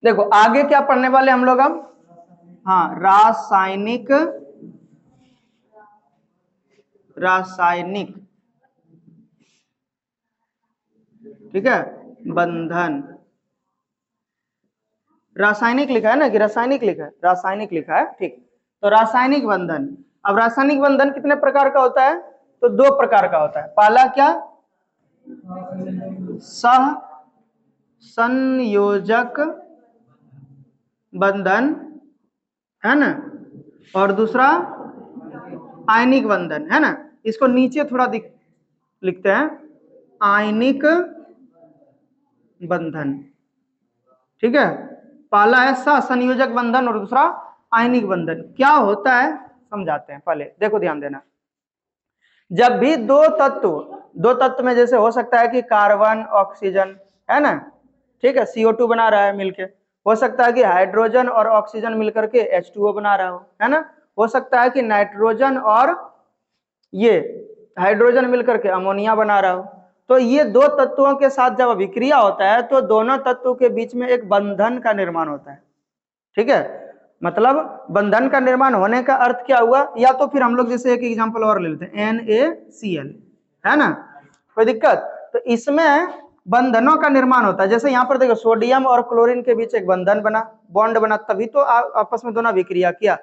देखो आगे क्या पढ़ने वाले हम लोग अब, हाँ रासायनिक, रासायनिक, ठीक है, बंधन। रासायनिक लिखा है ना कि रासायनिक लिखा है, रासायनिक लिखा है, ठीक। तो रासायनिक बंधन, अब रासायनिक बंधन कितने प्रकार का होता है, तो दो प्रकार का होता है। पहला क्या, सह संयोजक बंधन, है ना, और दूसरा आयनिक बंधन, है ना। इसको नीचे थोड़ा लिखते हैं, आयनिक बंधन, ठीक है। पहला है सहसंयोजक बंधन और दूसरा आयनिक बंधन। क्या होता है समझाते हैं, पहले देखो ध्यान देना। जब भी दो तत्व में जैसे हो सकता है कि कार्बन ऑक्सीजन, है ना, ठीक है, CO2 बना रहा है मिलके, हो सकता है कि हाइड्रोजन और ऑक्सीजन मिलकर के H2O बना रहा हो, है ना, हो सकता है कि नाइट्रोजन और ये हाइड्रोजन मिलकर के अमोनिया बना रहा हो। तो ये दो तत्वों के साथ जब अभिक्रिया होता है तो दोनों तत्वों के बीच में एक बंधन का निर्माण होता है, ठीक है। मतलब बंधन का निर्माण होने का अर्थ क्या हुआ, या तो फिर हम लोग जैसे एक एग्जांपल और ले लेते हैं, NaCl, है ना, कोई दिक्कत। तो इसमें बंधनों का निर्माण होता है। जैसे यहाँ पर देखो सोडियम और क्लोरीन के बीच एक बंधन बना, बॉन्ड बना, तभी तो आपस में दोनों विक्रिया किया,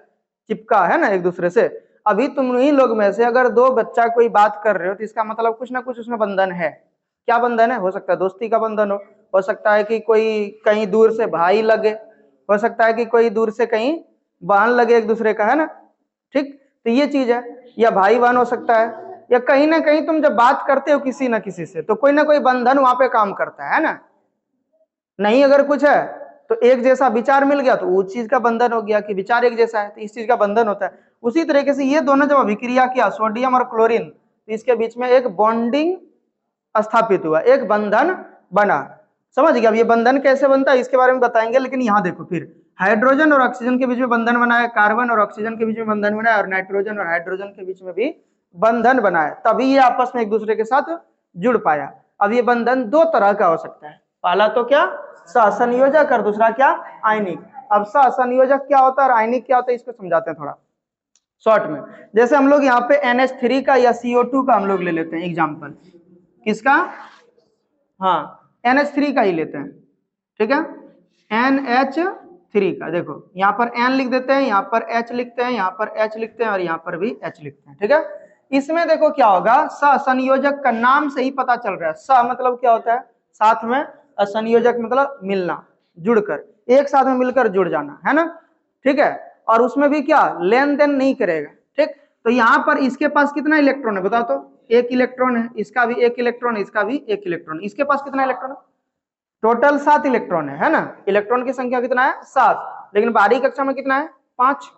चिपका, है ना, एक दूसरे से। अभी तुम ही लोग में से अगर दो बच्चा कोई बात कर रहे हो तो इसका मतलब कुछ ना कुछ उसमें बंधन है। क्या बंधन है, हो सकता है दोस्ती का बंधन हो सकता है कि कोई कहीं दूर से भाई लगे, हो सकता है कि कोई दूर से कहीं बहन लगे एक दूसरे का, है ना, ठीक। तो ये चीज है, या भाई बहन हो सकता है, या कहीं ना कहीं तुम जब बात करते हो किसी ना किसी से तो कोई ना कोई बंधन वहां पे काम करता है ना। नहीं अगर कुछ है तो एक जैसा विचार मिल गया तो उस चीज का बंधन हो गया कि विचार एक जैसा है, तो इस चीज का बंधन होता है। उसी तरीके से ये दोनों जब अभिक्रिया किया सोडियम और क्लोरीन, तो इसके बीच में एक बॉन्डिंग स्थापित हुआ, एक बंधन बना। समझ गया। अब ये बंधन कैसे बनता है इसके बारे में बताएंगे, लेकिन यहाँ देखो फिर हाइड्रोजन और ऑक्सीजन के बीच में बंधन बना है, कार्बन और ऑक्सीजन के बीच में बंधन बना है, और नाइट्रोजन और हाइड्रोजन के बीच में भी बंधन बना है, तभी ये आपस में एक दूसरे के साथ जुड़ पाया। अब ये बंधन दो तरह का हो सकता है, पहला तो क्या सहसंयोजक और दूसरा क्या आयनिक। अब सहसंयोजक क्या होता है और आयनिक क्या होता है इसको समझाते हैं थोड़ा शॉर्ट में। जैसे हम लोग यहाँ पे NH3 का या CO2 का हम लोग ले लेते हैं एग्जाम्पल, किसका, हाँ NH3 का ही लेते हैं, ठीक है, NH3 का। देखो यहाँ पर N लिख देते हैं, यहाँ पर H लिखते हैं, यहाँ पर H लिखते हैं और यहाँ पर भी H लिखते हैं, ठीक है। इसमें देखो क्या होगा, सहसंयोजक का नाम से ही पता चल रहा है, सह मतलब क्या होता है साथ में, असंयोजक मतलब मिलना, जुड़कर, एक साथ में मिलकर जुड़ जाना, है ना, ठीक है। और उसमें भी क्या लेन देन नहीं करेगा, ठीक। तो यहाँ पर इसके पास कितना इलेक्ट्रॉन है बताओ तो, एक इलेक्ट्रॉन है, इसका भी एक इलेक्ट्रॉन, इसका भी एक इलेक्ट्रॉन, इसके पास कितना इलेक्ट्रॉन है, टोटल 7 इलेक्ट्रॉन है ना। इलेक्ट्रॉन की संख्या कितना है 7, लेकिन बाहरी कक्षा में कितना है 5।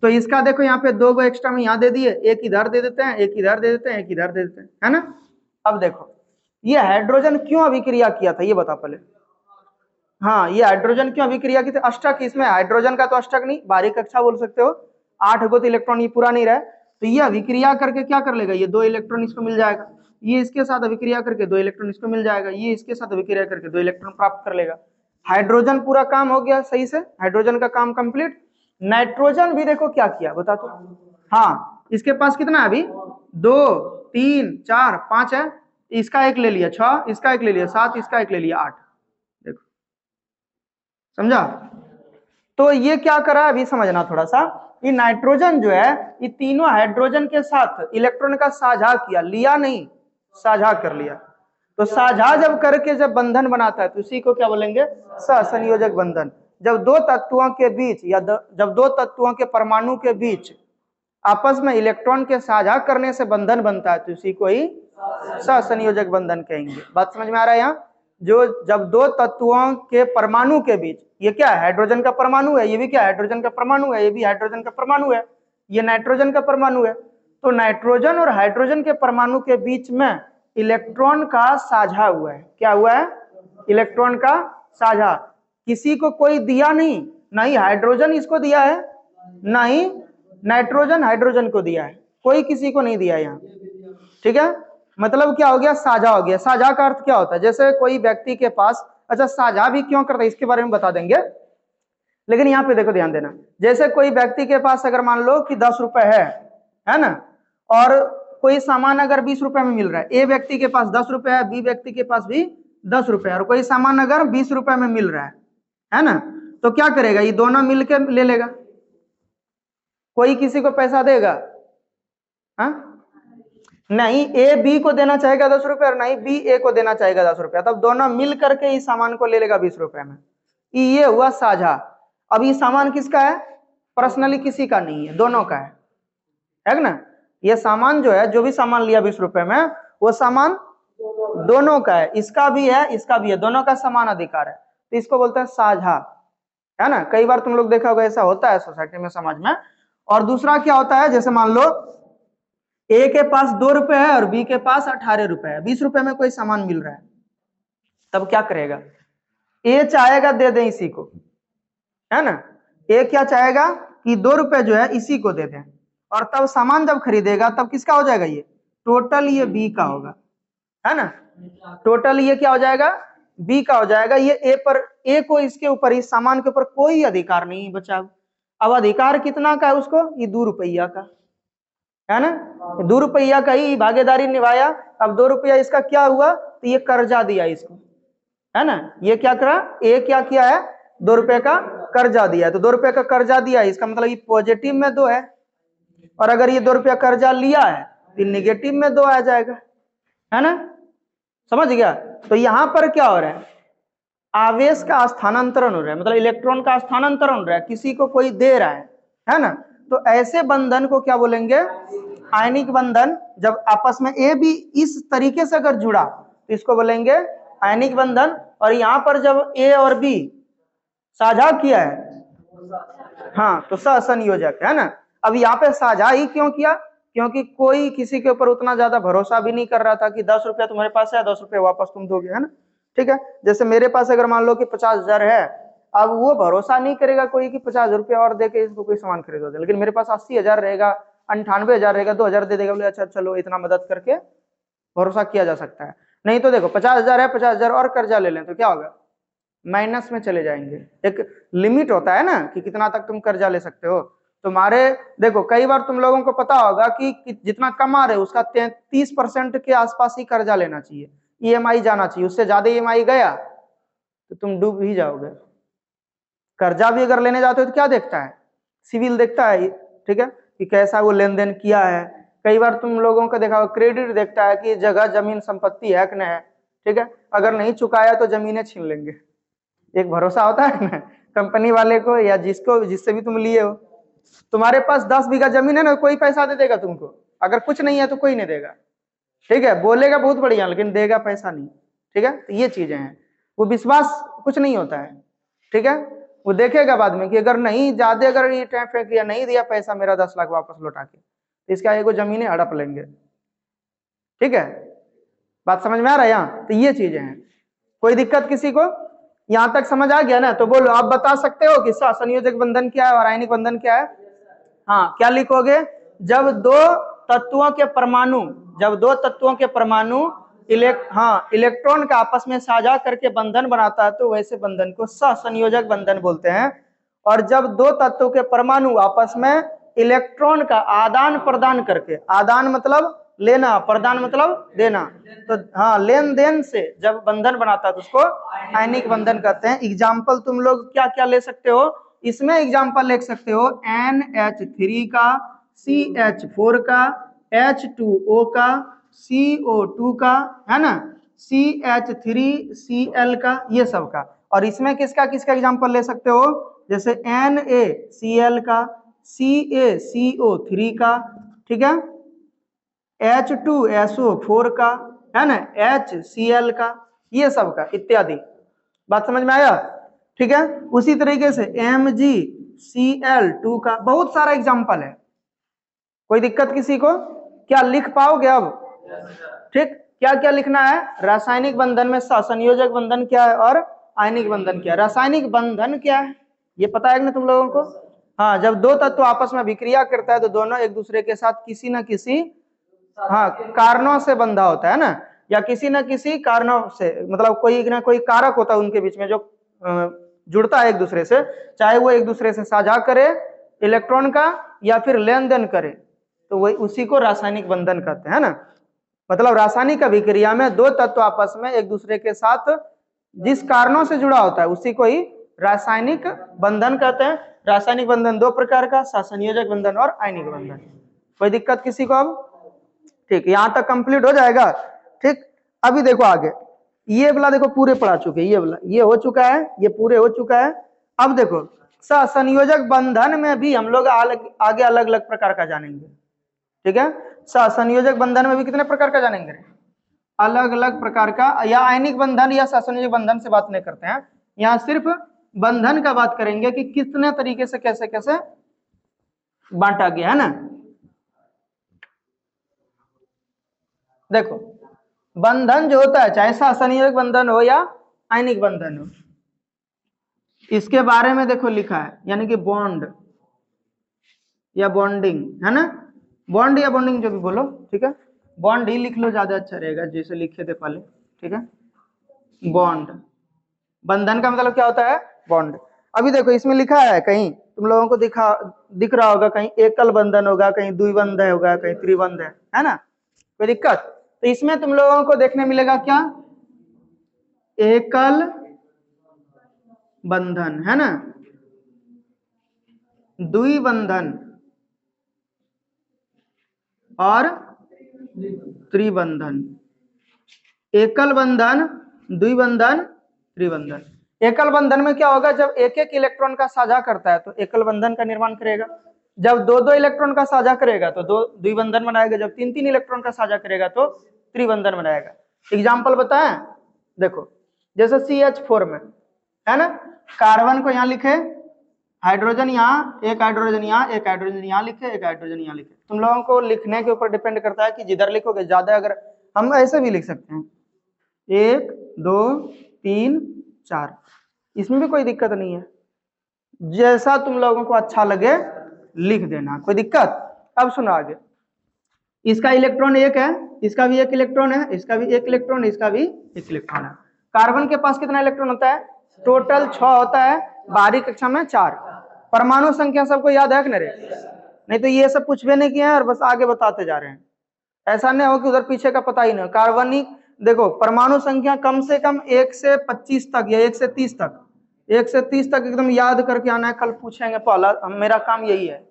तो इसका देखो यहाँ पे 2 एक्स्ट्रा में यहाँ दे दिए, एक इधर दे देते हैं, एक इधर दे देते हैं, एक इधर दे देते हैं, है ना। अब देखो ये हाइड्रोजन क्यों अभिक्रिया किया था ये बताओ पहले। हाँ ये हाइड्रोजन क्यों अभिक्रिया की थी, अष्टक, इसमें हाइड्रोजन का तो अष्टक नहीं, बाहरी कक्षा बोल सकते हो, 8 गो तो इलेक्ट्रॉन ये पूरा नहीं रहा, तो ये अभिक्रिया करके क्या कर लेगा, ये 2 इलेक्ट्रॉन इसको मिल जाएगा, ये इसके साथ अभिक्रिया करके 2 इलेक्ट्रॉन इसको मिल जाएगा, ये इसके साथ अभिक्रिया करके 2 इलेक्ट्रॉन प्राप्त कर लेगा। हाइड्रोजन पूरा काम हो गया सही से, हाइड्रोजन का काम कंप्लीट। नाइट्रोजन भी देखो क्या किया बता तो, हाँ इसके पास कितना है अभी 2 3 4 5 है, इसका एक ले लिया 6, इसका एक ले लिया 7, इसका एक ले लिया 8, देखो समझा। तो ये क्या करा अभी समझना थोड़ा सा, ये नाइट्रोजन जो है ये तीनों हाइड्रोजन के साथ इलेक्ट्रॉन का साझा किया, लिया नहीं साझा कर लिया। तो साझा जब करके जब बंधन बनाता है तो उसी को क्या बोलेंगे सहसंयोजक बंधन। जब दो तत्वों के बीच या जब दो तत्वों के परमाणु के बीच आपस में इलेक्ट्रॉन के साझा करने से बंधन बनता है तो उसी को ही सहसंयोजक बंधन कहेंगे। बात समझ में आ रहा है यहाँ, जो जब दो तत्वों के परमाणु के बीच, ये क्या है हाइड्रोजन का परमाणु है, ये भी क्या हाइड्रोजन का परमाणु है, ये भी हाइड्रोजन का परमाणु है, ये नाइट्रोजन का परमाणु है, तो नाइट्रोजन और हाइड्रोजन के परमाणु के बीच में इलेक्ट्रॉन का साझा हुआ है। क्या हुआ है, इलेक्ट्रॉन का साझा, किसी को कोई दिया नहीं, नहीं हाइड्रोजन इसको दिया है, नहीं नाइट्रोजन हाइड्रोजन को दिया है, कोई किसी को नहीं दिया यहाँ, ठीक है। मतलब क्या हो गया साझा हो गया। साझा का अर्थ क्या होता है, जैसे कोई व्यक्ति के पास अच्छा साझा भी क्यों करता है इसके बारे में बता देंगे, लेकिन यहाँ पे देखो ध्यान देना, जैसे कोई व्यक्ति के पास अगर मान लो कि 10 रुपए है ना, और कोई सामान अगर 20 रुपए में मिल रहा है, ए व्यक्ति के पास 10 रुपए है, बी व्यक्ति के पास भी 10 रुपए है, और कोई सामान अगर 20 रुपए में मिल रहा है ना, तो क्या करेगा, ये दोनों मिलकर ले लेगा, कोई किसी को पैसा देगा? हाँ नहीं, ए बी को देना चाहेगा 10 रुपए और नहीं बी ए को देना चाहेगा 10 रुपया, तब दोनों मिल करके इस सामान को ले लेगा 20 रुपए में, ये हुआ साझा। अब ये सामान किसका है? पर्सनली किसी का नहीं है, दोनों का है ना। ये सामान जो है, जो भी सामान लिया 20 रुपए में, वो सामान दोनों का है, इसका भी है इसका भी है, दोनों का समान अधिकार है, तो इसको बोलते हैं साझा, है ना। कई बार तुम लोग देखा होगा ऐसा होता है सोसाइटी में, समाज में। और दूसरा क्या होता है, जैसे मान लो ए के पास 2 रुपए है और बी के पास 18 रुपए है, 20 रुपए में कोई सामान मिल रहा है, तब क्या करेगा, ए चाहेगा दे दे इसी को, है ना। ए क्या चाहेगा कि 2 रुपए जो है इसी को दे दें, और तब सामान जब खरीदेगा तब किसका हो जाएगा, ये टोटल ये बी का होगा, है ना। टोटल ये क्या हो जाएगा, बी का हो जाएगा। ये ए पर, ए को इसके ऊपर, इस सामान के ऊपर कोई अधिकार नहीं बचा। अब अधिकार कितना का है उसको, ये 2 रुपया का, है ना। 2 रुपया का ही भागीदारी निभाया। अब 2 रुपया इसका क्या हुआ, तो ये कर्जा दिया इसको, है ना। ये क्या करा, ए क्या किया है, 2 रुपए का कर्जा दिया है, तो 2 रुपए का कर्जा दिया है, इसका मतलब ये पॉजिटिव में 2 है, और अगर ये 2 रुपया कर्जा लिया है तो निगेटिव में 2 आ जाएगा, है ना। समझ गया। तो यहां पर क्या हो रहा है, आवेश का स्थानांतरण हो रहा है, मतलब इलेक्ट्रॉन का स्थानांतरण हो रहा है, किसी को कोई दे रहा है ना। तो ऐसे बंधन को क्या बोलेंगे, आयनिक बंधन। जब आपस में ए बी इस तरीके से अगर जुड़ा तो इसको बोलेंगे आयनिक बंधन। और यहां पर जब ए और बी साझा किया है, हाँ, तो सहसंयोजक, है ना। अब यहाँ पे साझा ही क्यों किया, क्योंकि कोई किसी के ऊपर उतना ज्यादा भरोसा भी नहीं कर रहा था कि 10 रुपया तुम्हारे पास है, 10 रुपया वापस तुम दोगे, है ना। ठीक है, जैसे मेरे पास अगर मान लो कि 50,000 है, अब वो भरोसा नहीं करेगा कोई कि 50 रुपया और देके इसको कोई सामान खरीदो दे, लेकिन मेरे पास 80,000 रहेगा, 98,000 रहेगा, 2,000 दे देगा, बोले अच्छा चलो इतना मदद करके भरोसा किया जा सकता है। नहीं तो देखो 50,000 है, 50,000 और कर्जा ले लें तो क्या होगा, माइनस में चले जाएंगे। एक लिमिट होता है ना कि कितना तक तुम कर्जा ले सकते हो। तुम्हारे देखो कई बार तुम लोगों को पता होगा कि जितना कमा रहे हो उसका 30% के आसपास ही कर्जा लेना चाहिए, ईएमआई जाना चाहिए। उससे ज्यादा ईएमआई गया तो तुम डूब ही जाओगे। कर्जा भी अगर लेने जाते हो तो क्या देखता है, सिविल देखता है, ठीक है, कि कैसा वो लेन देन किया है। कई बार तुम लोगों को देखा होगा क्रेडिट देखता है कि जगह जमीन संपत्ति है कि नहीं है, ठीक है। अगर नहीं चुकाया तो जमीनें छीन लेंगे। एक भरोसा होता है ना कंपनी वाले को या जिससे भी तुम लिए हो। तुम्हारे पास 10 बीघा जमीन है ना, कोई पैसा दे देगा तुमको, अगर कुछ नहीं है तो कोई नहीं देगा, ठीक है। बोलेगा बहुत बढ़िया लेकिन देगा पैसा नहीं, ठीक है। तो ये चीजें हैं, वो विश्वास कुछ नहीं होता है, ठीक है। वो देखेगा बाद में कि अगर नहीं ज्यादा अगर ये टाइम फेंक दिया, नहीं दिया पैसा मेरा 10 लाख वापस लौटा के, तो इसका एगो जमीनें हड़प लेंगे, ठीक है। बात समझ में आ रहा है यहाँ। तो ये चीजें हैं, कोई दिक्कत किसी को यहां तक समझ आ गया ना। तो बोलो, आप बता सकते हो कि सहसंयोजक बंधन क्या है और आयनिक बंधन क्या है। हाँ, क्या लिखोगे, जब दो तत्वों के परमाणु इलेक्ट्रॉन का आपस में साझा करके बंधन बनाता है तो वैसे बंधन को सहसंयोजक बंधन बोलते हैं। और जब दो तत्वों के परमाणु आपस में इलेक्ट्रॉन का आदान प्रदान करके, आदान मतलब लेना, प्रदान मतलब देना, तो हाँ लेन देन से जब बंधन बनाता है तो उसको आयनिक बंधन कहते हैं। एग्जाम्पल तुम लोग क्या क्या ले सकते हो इसमें, एग्जाम्पल लिख सकते हो NH3 का, CH4 का, H2O का, CO2 का, है ना, CH3Cl का, ये सब का। और इसमें किसका किसका एग्जाम्पल ले सकते हो, जैसे NaCl का, CaCO3 का, ठीक है, H2SO4 का, है ना, HCl का, ये सब का इत्यादि। बात समझ में आया, ठीक है। उसी तरीके से MgCl2 का, बहुत सारा एग्जाम्पल है। कोई दिक्कत किसी को, क्या लिख पाओगे अब, ठीक। क्या क्या लिखना है, रासायनिक बंधन में सहसंयोजक बंधन क्या है और आयनिक बंधन क्या है। रासायनिक बंधन क्या है ये पता है ना तुम लोगों को। हाँ, जब दो तत्व आपस में विक्रिया करता है तो दोनों एक दूसरे के साथ किसी न किसी कारणों से बंधा होता है ना। या किसी न किसी कारणों से, मतलब कोई ना कोई कारक होता है उनके बीच में जो जुड़ता है एक दूसरे से, चाहे वो एक दूसरे से साझा करे इलेक्ट्रॉन का या फिर लेन देन करे, तो वही उसी को रासायनिक बंधन कहते हैं ना। मतलब रासायनिक अभिक्रिया में दो तत्व आपस में एक दूसरे के साथ जिस कारणों से जुड़ा होता है उसी को ही रासायनिक बंधन कहते हैं। रासायनिक बंधन दो प्रकार का, सहसंयोजक बंधन और आयनिक बंधन। कोई दिक्कत किसी को? अब ठीक, यहां तक कंप्लीट हो जाएगा। ठीक, अभी देखो आगे, ये वाला देखो पूरे पढ़ा चुके, ये वाला ये हो चुका है, ये पूरे हो चुका है। अब देखो सहसंयोजक बंधन में भी हम लोग आगे अलग अलग प्रकार का जानेंगे। ठीक है, सहसंयोजक बंधन में भी कितने प्रकार का जानेंगे? अलग अलग प्रकार का। या आयनिक बंधन या सहसंयोजक बंधन से बात नहीं करते हैं, यहाँ सिर्फ बंधन का बात करेंगे कि कितने तरीके से कैसे कैसे बांटा गया है ना। देखो बंधन जो होता है, चाहे सहसंयोजक बंधन हो या आयनिक बंधन हो, इसके बारे में देखो लिखा है, यानी कि बॉन्ड या बॉन्डिंग है ना, बॉन्ड या बॉन्डिंग जो भी बोलो, ठीक है, बॉन्ड ही लिख लो ज्यादा अच्छा रहेगा, जैसे लिखे थे पहले। ठीक है, बॉन्ड, बंधन का मतलब क्या होता है? बॉन्ड। अभी देखो इसमें लिखा है, कहीं तुम लोगों को दिख रहा होगा, कहीं एकल बंधन होगा, कहीं द्विबंध होगा, कहीं त्रिबंध है ना। कोई दिक्कत? तो इसमें तुम लोगों को देखने मिलेगा क्या? एकल बंधन है ना, द्विबंधन और त्रिबंधन। एकल बंधन, द्विबंधन, त्रिबंधन। एकल बंधन में क्या होगा? जब एक एक इलेक्ट्रॉन का साझा करता है तो एकल बंधन का निर्माण करेगा। जब दो दो इलेक्ट्रॉन का साझा करेगा तो दो द्विबंधन बनाएगा। जब तीन तीन इलेक्ट्रॉन का साझा करेगा तो त्रिबंधन बनाएगा। एग्जाम्पल बताएं, देखो जैसे CH4 में है ना, कार्बन को यहाँ लिखे, हाइड्रोजन यहाँ, एक हाइड्रोजन यहाँ, एक हाइड्रोजन यहाँ लिखे, एक हाइड्रोजन यहाँ लिखे। तुम लोगों को लिखने के ऊपर डिपेंड करता है कि जिधर लिखोगे ज्यादा, अगर हम ऐसे भी लिख सकते हैं 1 2 3 4, इसमें भी कोई दिक्कत नहीं है, जैसा तुम लोगों को अच्छा लगे लिख देना, कोई दिक्कत। अब सुनो आगे, इसका इलेक्ट्रॉन एक है, इसका भी एक इलेक्ट्रॉन है, इसका भी एक इलेक्ट्रॉन, इसका भी एक इलेक्ट्रॉन है। कार्बन के पास कितना इलेक्ट्रॉन होता है? टोटल 6 होता है, बाहरी कक्षा में 4। परमाणु संख्या सबको याद है कि नहीं तो ये सब कुछ भी नहीं किया है और बस आगे बताते जा रहे हैं। ऐसा नहीं हो कि उधर पीछे का पता ही नहीं हो। कार्बनिक देखो परमाणु संख्या कम से कम 1 से 25 तक या 1 से 30 तक, 1 से 30 तक एकदम याद करके आना है। कल पूछेंगे पहला, मेरा काम यही है,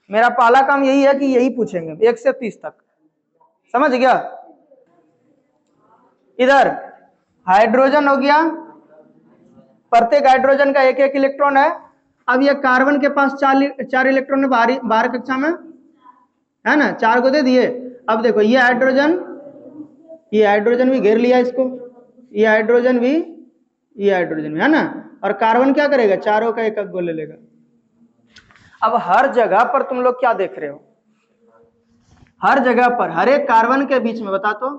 मेरा पहला काम यही है कि यही पूछेंगे 1 से 30 तक, समझ गया। इधर हाइड्रोजन हो गया, प्रत्येक हाइड्रोजन का एक एक इलेक्ट्रॉन है। अब ये कार्बन के पास 4 इलेक्ट्रॉन है बाहर कक्षा में, है ना, 4 को दे दिए। अब देखो ये हाइड्रोजन भी घेर लिया इसको, ये हाइड्रोजन भी है ना, और कार्बन क्या करेगा? चारों का एक एक गोले लेगा। अब हर जगह पर तुम लोग क्या देख रहे हो? हर जगह पर हर एक कार्बन के बीच में, बता तो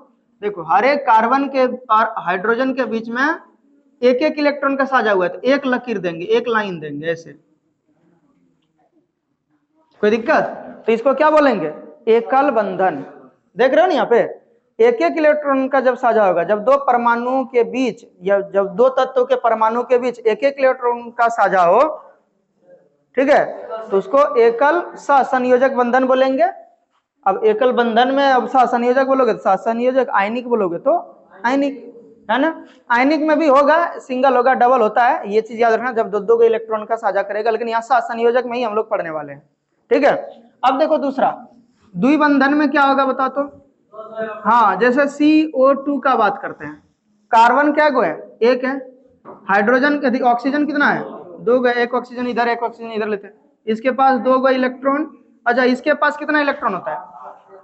देखो, हर एक कार्बन के और हाइड्रोजन के बीच में एक एक इलेक्ट्रॉन का साझा हुआ है, तो एक लकीर देंगे, एक लाइन देंगे ऐसे। कोई दिक्कत? तो इसको क्या बोलेंगे? एकल बंधन। देख रहे हो ना यहाँ पे, एक एक इलेक्ट्रॉन का जब साझा होगा, जब दो परमाणुओं के बीच या जब दो तत्वों के परमाणु के बीच एक एक इलेक्ट्रॉन का साझा हो, ठीक है, तो उसको एकल सहसंयोजक बंधन बोलेंगे। अब एकल बंधन में अब सहसंयोजक बोलोगे तो सहसंयोजक, आयनिक बोलोगे तो आयनिक, है ना। आयनिक में भी होगा, सिंगल होगा, डबल होता है, ये चीज याद रखना, जब दो दो को इलेक्ट्रॉन का साझा करेगा। लेकिन यहाँ सहसंयोजक में ही हम लोग पढ़ने वाले हैं, ठीक है। अब देखो दूसरा, द्विबंधन में क्या होगा बताओ तो? हाँ, जैसे CO2 का बात करते हैं, कार्बन क्या है? एक है, हाइड्रोजन ऑक्सीजन कितना है? 2 गए, एक ऑक्सीजन इधर, एक ऑक्सीजन इधर लेते हैं। इसके पास 2 गो इलेक्ट्रॉन। अच्छा, इसके पास कितना इलेक्ट्रॉन होता है?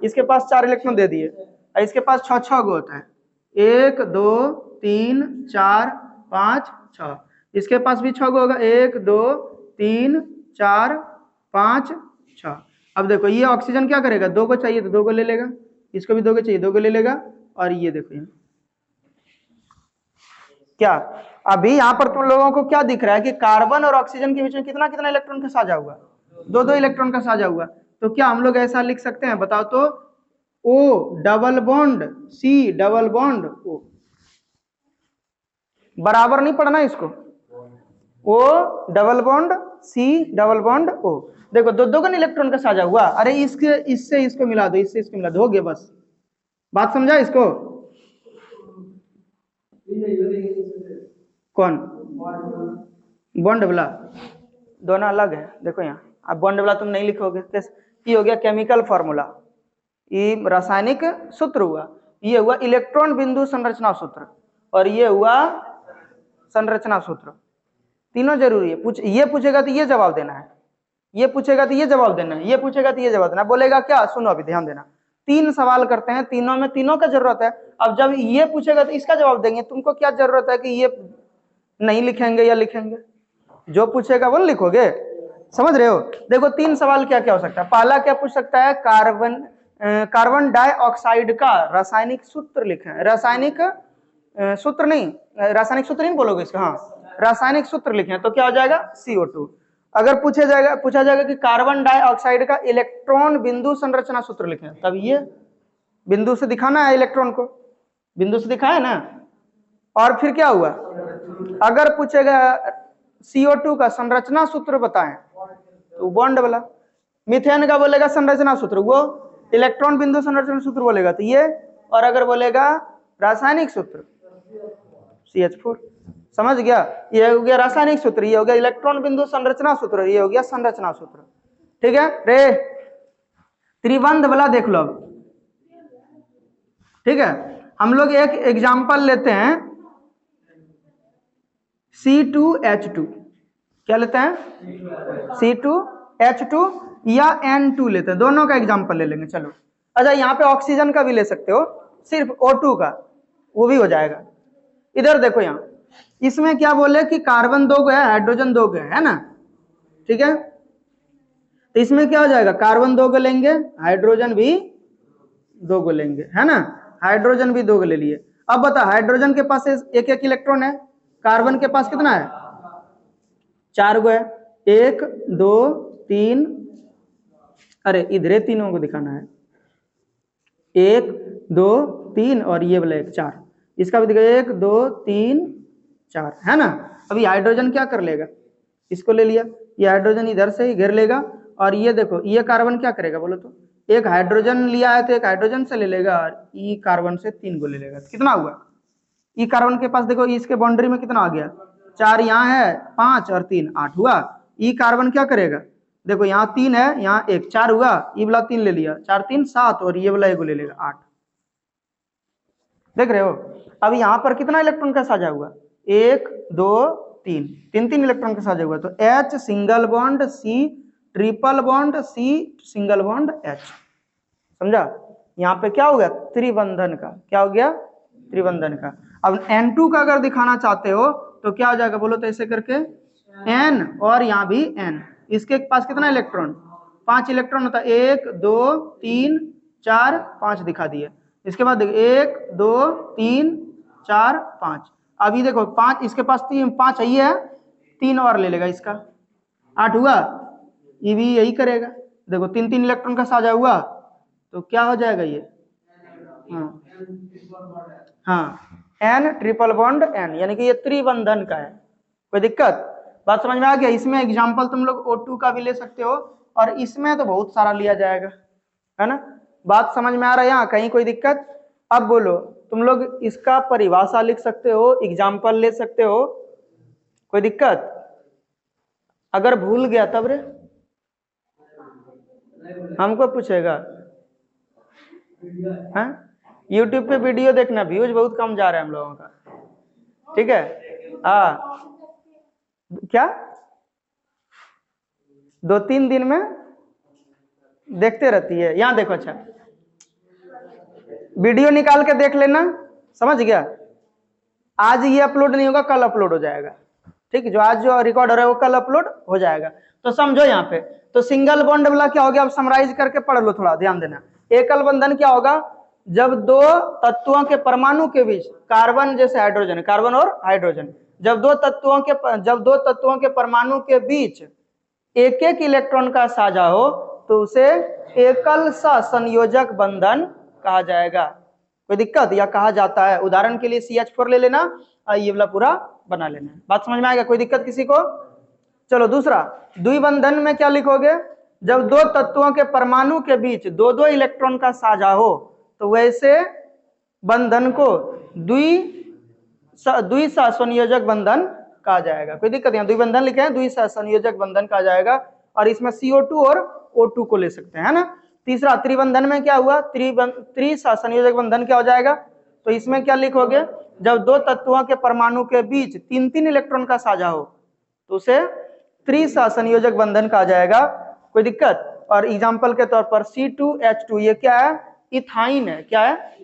इसके पास 4 इलेक्ट्रॉन दे दिए, इसके पास 6 गो होता है, 1 2 3 4 5 6। इसके पास भी 6 गो होगा, 1 2 3 4 5 6। अब देखो ये ऑक्सीजन क्या करेगा? 2 को चाहिए तो 2 को ले लेगा, इसको भी 2 को चाहिए 2 को ले लेगा। और ये देखो यहाँ क्या, अभी यहाँ पर तुम लोगों को क्या दिख रहा है कि कार्बन और ऑक्सीजन के बीच में कितना कितना इलेक्ट्रॉन का साझा हुआ? 2 2 इलेक्ट्रॉन का साझा हुआ। तो क्या हम लोग ऐसा लिख सकते हैं बताओ तो? O double bond C double bond O। बराबर नहीं पढ़ना इसको, O double bond C double bond O। देखो दो दो का इलेक्ट्रॉन का साझा हुआ, अरे इसके इससे इसको मिला दो, इससे इसको मिला दो, हो गया बस। बात समझा इसको? कौन बॉन्ड वाला? दोनों अलग है। देखो यहाँ अब बॉन्ड वाला तुम नहीं लिखोगे, ये हो गया केमिकल फॉर्मूला, ये रासायनिक सूत्र हुआ, ये हुआ इलेक्ट्रॉन बिंदु संरचना सूत्र, और ये हुआ संरचना सूत्र। तीनों जरूरी है। ये पूछेगा तो ये जवाब देना है, ये पूछेगा तो ये जवाब देना है, ये पूछेगा तो ये जवाब देना। बोलेगा क्या? सुनो अभी ध्यान देना, 3 सवाल करते हैं, तीनों में तीनों का जरूरत है। अब जब ये पूछेगा तो इसका जवाब देंगे। तुमको क्या जरूरत है कि ये नहीं लिखेंगे या लिखेंगे? जो पूछेगा वो लिखोगे, समझ रहे हो? देखो 3 सवाल क्या क्या हो सकता है। पहला क्या पूछ सकता है? कार्बन डाइऑक्साइड का रासायनिक सूत्र लिखें। रासायनिक सूत्र नहीं, रासायनिक सूत्र नहीं बोलोगे इसका, हाँ रासायनिक सूत्र लिखें तो क्या हो जाएगा? CO2। अगर पूछा जाएगा कि कार्बन डाइऑक्साइड का इलेक्ट्रॉन बिंदु संरचना सूत्र लिखें, तब ये बिंदु से दिखाना है, इलेक्ट्रॉन को बिंदु से दिखाया ना। और फिर क्या हुआ? अगर पूछेगा CO2 का संरचना सूत्र बताएं तो बॉन्ड वाला। मीथेन का बोलेगा संरचना सूत्र, वो इलेक्ट्रॉन बिंदु संरचना सूत्र बोलेगा तो ये। और अगर बोलेगा रासायनिक सूत्र CH4। समझ गया? ये हो गया रासायनिक सूत्र, ये हो गया इलेक्ट्रॉन बिंदु संरचना सूत्र, ये हो गया संरचना सूत्र। ठीक है रे? त्रिबंध वाला देख लो अब। ठीक है, हम लोग एक एग्जांपल लेते हैं, C2H2। क्या लेते हैं? C2H2 या N2 लेते हैं, दोनों का एग्जांपल ले लेंगे। चलो अच्छा, यहाँ पे ऑक्सीजन का भी ले सकते हो, सिर्फ O2 का वो भी हो जाएगा। इधर देखो, यहाँ इसमें क्या बोले कि कार्बन 2 गो है, हाइड्रोजन 2 गो है ना। ठीक है, तो इसमें क्या हो जाएगा? कार्बन 2 गो लेंगे, हाइड्रोजन भी 2 गो लेंगे, है ना। हाइड्रोजन भी 2 गो ले लिए। अब बता, हाइड्रोजन के पास एक एक इलेक्ट्रॉन है, कार्बन के पास कितना है? 4 गो है। 1 2 3, अरे इधरे तीनों को दिखाना है, 1 2 3 और ये वाला 1 4, इसका भी दिखा 1 2 3 4, है ना। अभी हाइड्रोजन क्या कर लेगा? इसको ले लिया, ये हाइड्रोजन इधर से ही घेर लेगा। और ये देखो, ये कार्बन क्या करेगा बोलो तो? एक हाइड्रोजन लिया है तो एक हाइड्रोजन से ले लेगा, और ई कार्बन से 3 को ले लेगा। तो कितना हुआ? ई कार्बन के पास देखो, इसके बाउंड्री में कितना आ गया? 4 यहाँ है, 5 और 3 8 हुआ। ई कार्बन क्या करेगा? देखो यहाँ 3 है, यहाँ 1 4 हुआ, ई वाला 3 ले लिया, 4 3 7, और ये वाला 1 ले लेगा 8। देख रहे हो? अब यहाँ पर कितना इलेक्ट्रॉन का साझा हुआ? 1 2 3, 3 इलेक्ट्रॉन का साझा हुआ। तो H single bond, C triple bond, C single bond H। समझा? यहाँ पे क्या हो गया? त्रिबंधन का। क्या हो गया? त्रिबंधन का। अब N2 का अगर दिखाना चाहते हो तो क्या हो जाएगा बोलो तो? ऐसे करके N, और यहाँ भी N। इसके पास कितना इलेक्ट्रॉन? 5 इलेक्ट्रॉन होता है। 1 2 3 4 5 दिखा दिए। इसके बाद देखो 1 2 3 4 5। अभी देखो 5, इसके पास 5 चाहिए है, 3 और ले लेगा, इसका 8 हुआ। ये भी यही करेगा। देखो 3 इलेक्ट्रॉन का साझा हुआ, तो क्या हो जाएगा ये? हाँ N ट्रिपल बॉन्ड N, यानी कि ये त्रिबंधन का है। कोई दिक्कत? बात समझ में आ गया? इसमें एग्जांपल तुम लोग O2 का भी ले सकते हो, और इसमें तो बहुत सारा लिया जाएगा, है ना। बात समझ में आ रहा है? यहाँ कहीं कोई दिक्कत? अब बोलो, तुम लोग इसका परिभाषा लिख सकते हो, एग्जाम्पल ले सकते हो, कोई दिक्कत? अगर भूल गया तब रे हमको पूछेगा। हाँ, YouTube पे वीडियो देखना, व्यूज बहुत कम जा रहा है हम लोगों का। ठीक है, क्या 2-3 दिन में देखते रहती है? यहाँ देखो, अच्छा वीडियो निकाल के देख लेना, समझ गया। आज ये अपलोड नहीं होगा, कल अपलोड हो जाएगा। ठीक है, जो आज जो रिकॉर्ड हो रहा है वो कल अपलोड हो जाएगा। तो समझो यहाँ पे, तो सिंगल बॉन्ड वाला क्या हो गया? अब समराइज करके पढ़ लो, थोड़ा ध्यान देना। एकल बंधन क्या होगा? जब 2 तत्वों के परमाणु के बीच, कार्बन जैसे हाइड्रोजन, कार्बन और हाइड्रोजन, जब दो तत्वों के परमाणु के बीच एक इलेक्ट्रॉन का साझा हो तो उसे एकल सहसंयोजक बंधन कहा जाएगा। कोई दिक्कत? या कहा जाता है। उदाहरण के लिए CH4 ले लेना और ये वाला पूरा बना लेना। बात समझ में आएगा? कोई दिक्कत किसी को? चलो दूसरा, द्विबंधन में क्या लिखोगे? जब दो तत्वों के परमाणु के बीच दो दो इलेक्ट्रॉन का साझा हो तो वैसे बंधन को द्विसहसंयोजक बंधन कहा जाएगा। कोई दिक्कत? यहाँ द्विबंधन लिखे हैं, द्विसहसंयोजक बंधन कहा जाएगा। और इसमें CO2 और O2 को ले सकते हैं, है ना। तीसरा, त्रिबंधन में क्या हुआ? त्रिसहसंयोजक बंधन क्या हो जाएगा? तो इसमें क्या लिखोगे? जब दो तत्वों के परमाणु के बीच तीन तीन इलेक्ट्रॉन का साझा हो तो उसे त्रिसहसंयोजक बंधन कहा जाएगा। कोई दिक्कत? और एग्जाम्पल के तौर पर C2H2 ये क्या है? इथाइन है। क्या है?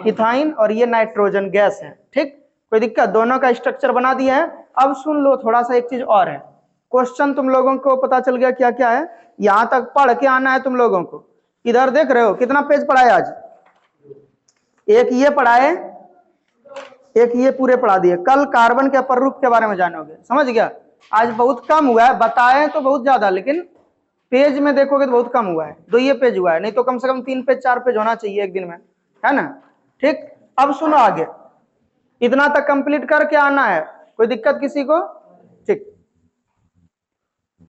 इथाइन। और ये नाइट्रोजन गैस है। ठीक, कोई दिक्कत? दोनों का स्ट्रक्चर बना दिया है। अब सुन लो, थोड़ा सा एक चीज और है। क्वेश्चन तुम लोगों को पता चल गया क्या क्या है? यहां तक पढ़ के आना है तुम लोगों को। इधर देख रहे हो कितना पेज पढ़ाए आज? एक ये पढ़ाए, एक ये पूरे पढ़ा दिए। कल कार्बन के अपर रूप के बारे में जानोगे। समझ गया? आज बहुत कम हुआ है, बताए तो बहुत ज्यादा, लेकिन पेज में देखोगे तो बहुत कम हुआ है। 2 ये पेज हुआ है, नहीं तो कम से कम 3 पेज 4 पेज होना चाहिए एक दिन में, है ना। ठीक, अब सुनो आगे, इतना तक कंप्लीट करके आना है। कोई दिक्कत किसी को? ठीक।